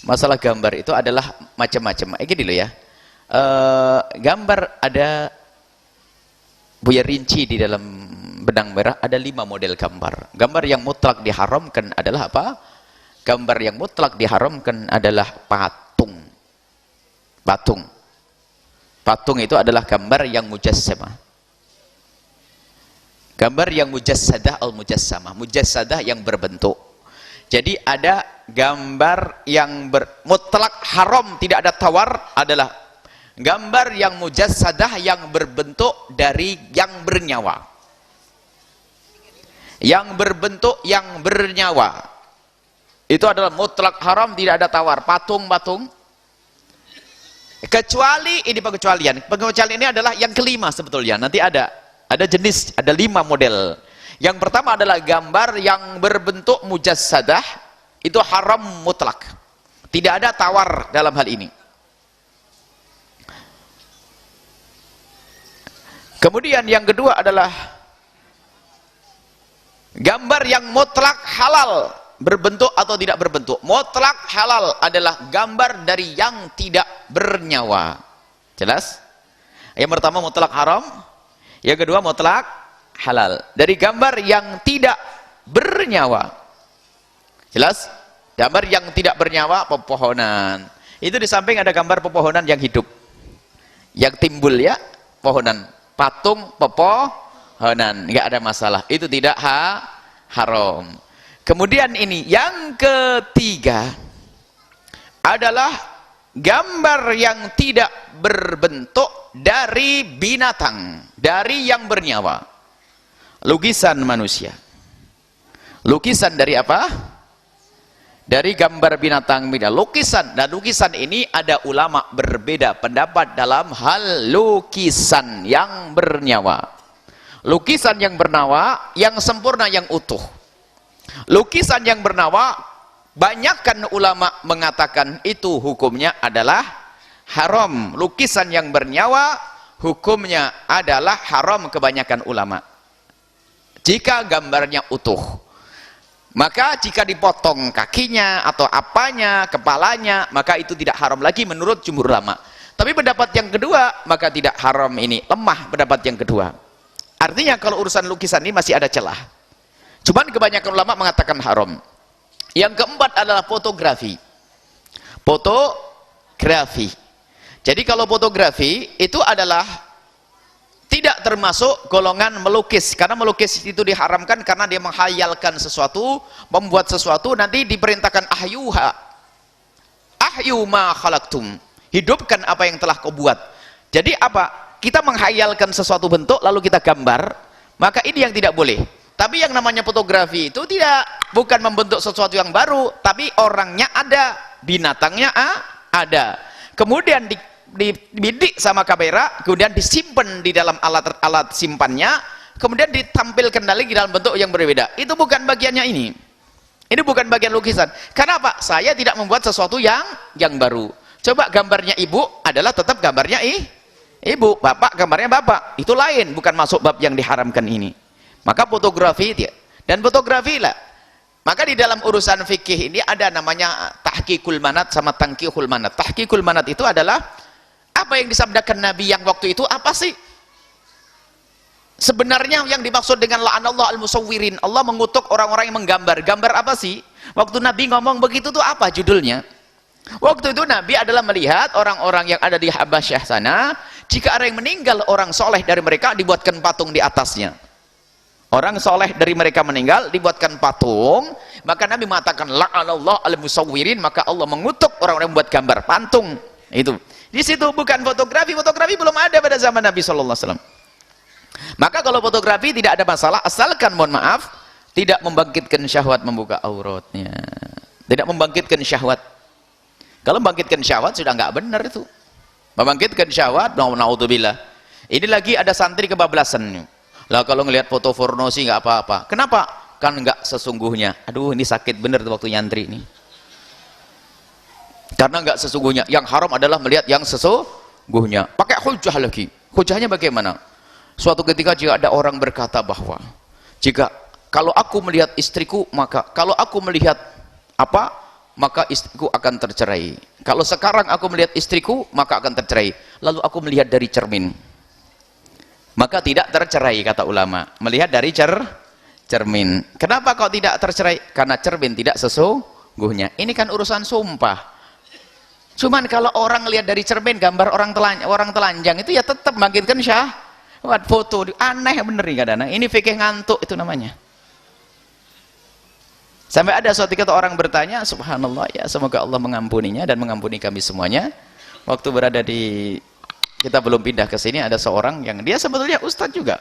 Masalah gambar itu adalah macam-macam. Gini loh ya. Gambar ada Buya rinci di dalam benang merah ada 5 model gambar. Gambar yang mutlak diharamkan adalah apa? Gambar yang mutlak diharamkan adalah patung. Patung. Patung itu adalah gambar yang mujassamah. Gambar yang mujassadah al-mujassamah. Mujassadah yang berbentuk. Jadi ada gambar yang mutlak haram, tidak ada tawar, adalah gambar yang mujassadah yang berbentuk dari yang bernyawa. Yang berbentuk yang bernyawa. Itu adalah mutlak haram, tidak ada tawar. Patung-patung. Kecuali ini pengecualian. Pengecualian ini adalah yang kelima sebetulnya. Nanti ada jenis, ada 5 model. Yang pertama adalah gambar yang berbentuk mujassadah, itu haram mutlak. Tidak ada tawar dalam hal ini. Kemudian yang kedua adalah gambar yang mutlak halal, berbentuk atau tidak berbentuk. Mutlak halal adalah gambar dari yang tidak bernyawa. Jelas? Yang pertama mutlak haram, yang kedua mutlak halal. Dari gambar yang tidak bernyawa. Jelas? Gambar yang tidak bernyawa, pepohonan. Itu di samping ada gambar pepohonan yang hidup. Yang timbul ya, pohonan. Patung, pepohonan. Enggak ada masalah. Itu tidak haram. Kemudian ini, yang ketiga adalah gambar yang tidak berbentuk dari binatang. Dari yang bernyawa. Lukisan manusia. Lukisan dari apa? Dari gambar binatang. Lukisan. Dan lukisan ini ada ulama berbeda pendapat dalam hal lukisan yang bernyawa. Lukisan yang bernyawa, yang sempurna, yang utuh. Lukisan yang bernyawa, banyakkan ulama mengatakan itu hukumnya adalah haram. Lukisan yang bernyawa, hukumnya adalah haram kebanyakan ulama. Jika gambarnya utuh. Maka jika dipotong kakinya atau apanya, kepalanya, maka itu tidak haram lagi menurut jumhur ulama. Tapi pendapat yang kedua, maka tidak haram ini. Lemah pendapat yang kedua. Artinya kalau urusan lukisan ini masih ada celah. Cuman kebanyakan ulama mengatakan haram. Yang keempat adalah fotografi. Fotografi. Jadi kalau fotografi itu adalah tidak termasuk golongan melukis, karena melukis itu diharamkan karena dia menghayalkan sesuatu, membuat sesuatu, nanti diperintahkan ahyuha, ahyu ma khalaqtum, hidupkan apa yang telah kau buat. Jadi apa? Kita menghayalkan sesuatu bentuk lalu kita gambar, maka ini yang tidak boleh. Tapi yang namanya fotografi itu tidak, bukan membentuk sesuatu yang baru, tapi orangnya ada, binatangnya ada. Kemudian dibidik sama kamera, kemudian disimpan di dalam alat simpannya, kemudian ditampilkan lagi di dalam bentuk yang berbeda. Itu bukan bagiannya ini. Ini bukan bagian lukisan. Karena apa? Saya tidak membuat sesuatu yang baru. Coba gambarnya ibu adalah tetap gambarnya ibu, bapak gambarnya bapak. Itu lain, bukan masuk bab yang diharamkan ini. Maka fotografi dan fotografi lah. Maka di dalam urusan fikih ini ada namanya tahqiqul manat sama tangqihul manat. Tahqiqul manat itu adalah apa yang disabdakan Nabi yang waktu itu apa sih? Sebenarnya yang dimaksud dengan la'anallahu al-musawwirin, Allah mengutuk orang-orang yang menggambar. Gambar apa sih? Waktu Nabi ngomong begitu tuh apa judulnya? Waktu itu Nabi adalah melihat orang-orang yang ada di Habasyah sana, jika ada yang meninggal orang soleh dari mereka dibuatkan patung di atasnya. Orang soleh dari mereka meninggal dibuatkan patung, maka Nabi mengatakan la'anallahu al-musawwirin, maka Allah mengutuk orang-orang yang membuat gambar patung. Itu. Di situ bukan fotografi. Fotografi belum ada pada zaman Nabi sallallahu alaihi wasallam. Maka kalau fotografi tidak ada masalah, asalkan mohon maaf tidak membangkitkan syahwat membuka auratnya. Tidak membangkitkan syahwat. Kalau membangkitkan syahwat sudah enggak benar itu. Membangkitkan syahwat, naudzubillah. Ini lagi ada santri kebablasan. Lah kalau ngelihat foto porno sih enggak apa-apa. Kenapa? Kan enggak sesungguhnya. Aduh, ini sakit bener tuh waktu nyantri ini. Karena enggak sesungguhnya. Yang haram adalah melihat yang sesungguhnya. Pakai hujah lagi. Hujahnya bagaimana? Suatu ketika jika ada orang berkata bahwa kalau aku melihat istriku, maka kalau aku melihat apa? maka istriku akan tercerai. Kalau sekarang aku melihat istriku, maka akan tercerai. Lalu aku melihat dari cermin, maka tidak tercerai, kata ulama. Melihat dari cermin. Kenapa kau tidak tercerai? Karena cermin tidak sesungguhnya. Ini kan urusan sumpah. Cuman kalau orang lihat dari cermin gambar orang telanjang itu ya tetap bangkitkan syahwat. Foto aneh bener nih kadang. Ini fikih ngantuk itu namanya. Sampai ada suatu ketika orang bertanya, subhanallah ya, semoga Allah mengampuninya dan mengampuni kami semuanya. Waktu berada di, kita belum pindah ke sini, ada seorang yang dia sebetulnya ustadz juga.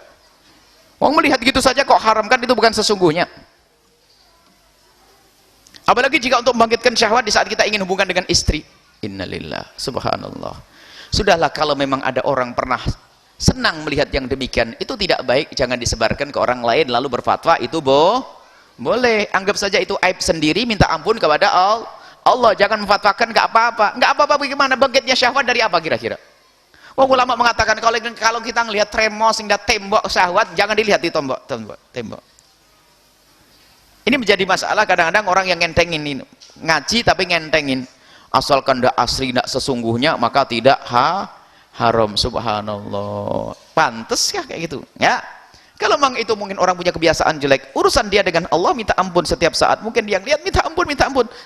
Wong melihat gitu saja kok haramkan, itu bukan sesungguhnya. Apalagi jika untuk membangkitkan syahwat di saat kita ingin hubungan dengan istri. Innalillah, subhanallah. Sudahlah, kalau memang ada orang pernah senang melihat yang demikian, itu tidak baik, jangan disebarkan ke orang lain lalu berfatwa itu boleh. Anggap saja itu aib sendiri, minta ampun kepada Allah. Jangan memfatwakan nggak apa-apa. Nggak apa-apa bagaimana? Bangkitnya syahwat dari apa kira-kira? Wah, ulama mengatakan kalau kita ngelihat tremos hingga tembok syahwat, jangan dilihat di tembok. Ini menjadi masalah kadang-kadang orang yang ngentengin ini. Ngaji tapi ngentengin. Asalkan tidak asli, tidak sesungguhnya, maka tidak haram. Subhanallah. Pantes ya kayak gitu? Ya. Kalau memang itu mungkin orang punya kebiasaan jelek, urusan dia dengan Allah, minta ampun setiap saat. Mungkin dia lihat minta ampun.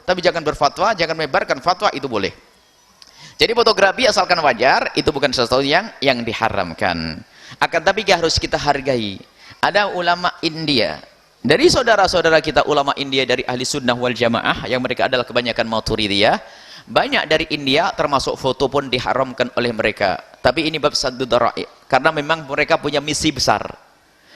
Tapi jangan berfatwa, jangan mebarkan fatwa, itu boleh. Jadi fotografi asalkan wajar, itu bukan sesuatu yang diharamkan. Akan tapi harus kita hargai. Ada ulama India, dari saudara-saudara kita ulama India dari ahli sunnah wal jamaah, yang mereka adalah kebanyakan Maturidiyah, banyak dari India termasuk foto pun diharamkan oleh mereka. Tapi ini bab saddu dhara'i, karena memang mereka punya misi besar.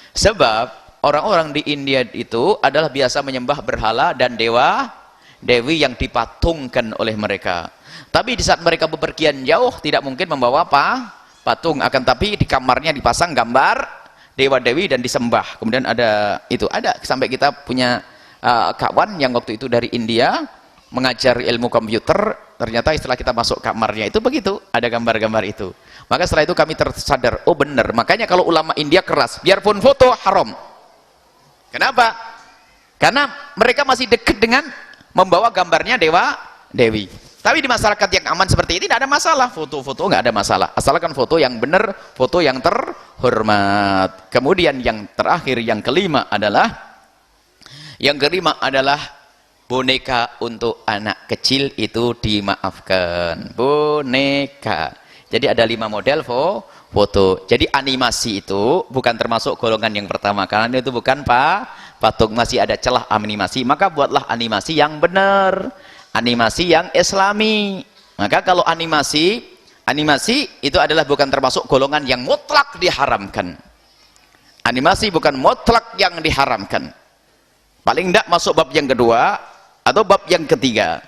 Sebab orang-orang di India itu adalah biasa menyembah berhala dan dewi yang dipatungkan oleh mereka. Tapi di saat mereka bepergian jauh tidak mungkin membawa patung, akan tapi di kamarnya dipasang gambar dewa-dewi dan disembah. Kemudian ada sampai kita punya kawan yang waktu itu dari India mengajar ilmu komputer, ternyata setelah kita masuk kamarnya itu begitu, ada gambar-gambar itu. Maka setelah itu kami tersadar, oh benar, makanya kalau ulama India keras, biarpun foto haram. Kenapa? Karena mereka masih dekat dengan membawa gambarnya dewa-dewi. Tapi di masyarakat yang aman seperti ini tidak ada masalah, foto-foto nggak ada masalah, asalkan foto yang benar, foto yang terhormat. Kemudian yang terakhir, yang kelima adalah boneka untuk anak kecil itu dimaafkan. Boneka. Jadi ada 5 model foto. Jadi animasi itu bukan termasuk golongan yang pertama, karena itu bukan patung, masih ada celah animasi. Maka buatlah animasi yang benar, animasi yang islami. Maka kalau animasi itu adalah bukan termasuk golongan yang mutlak diharamkan. Animasi bukan mutlak yang diharamkan. Paling tidak masuk bab yang kedua atau bab yang ketiga.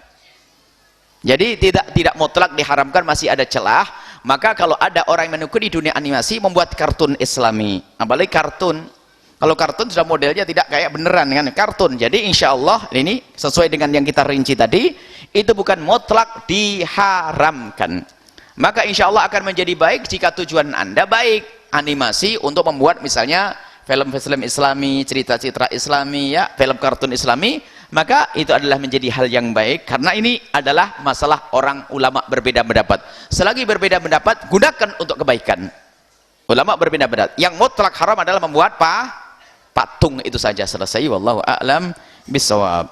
Jadi tidak mutlak diharamkan, masih ada celah. Maka kalau ada orang yang menekuni dunia animasi membuat kartun islami, apalagi kartun, kalau kartun sudah modelnya tidak kayak beneran kan, kartun. Jadi insya Allah ini sesuai dengan yang kita rinci tadi, itu bukan mutlak diharamkan. Maka insya Allah akan menjadi baik jika tujuan Anda baik, animasi untuk membuat misalnya film-film islami, cerita-cerita islami, ya, film kartun islami, maka itu adalah menjadi hal yang baik, karena ini adalah masalah orang ulama berbeda pendapat. Selagi berbeda pendapat, gunakan untuk kebaikan. Ulama berbeda pendapat. Yang mutlak haram adalah membuat patung, itu saja, selesai. Wallahu a'lam bishawab.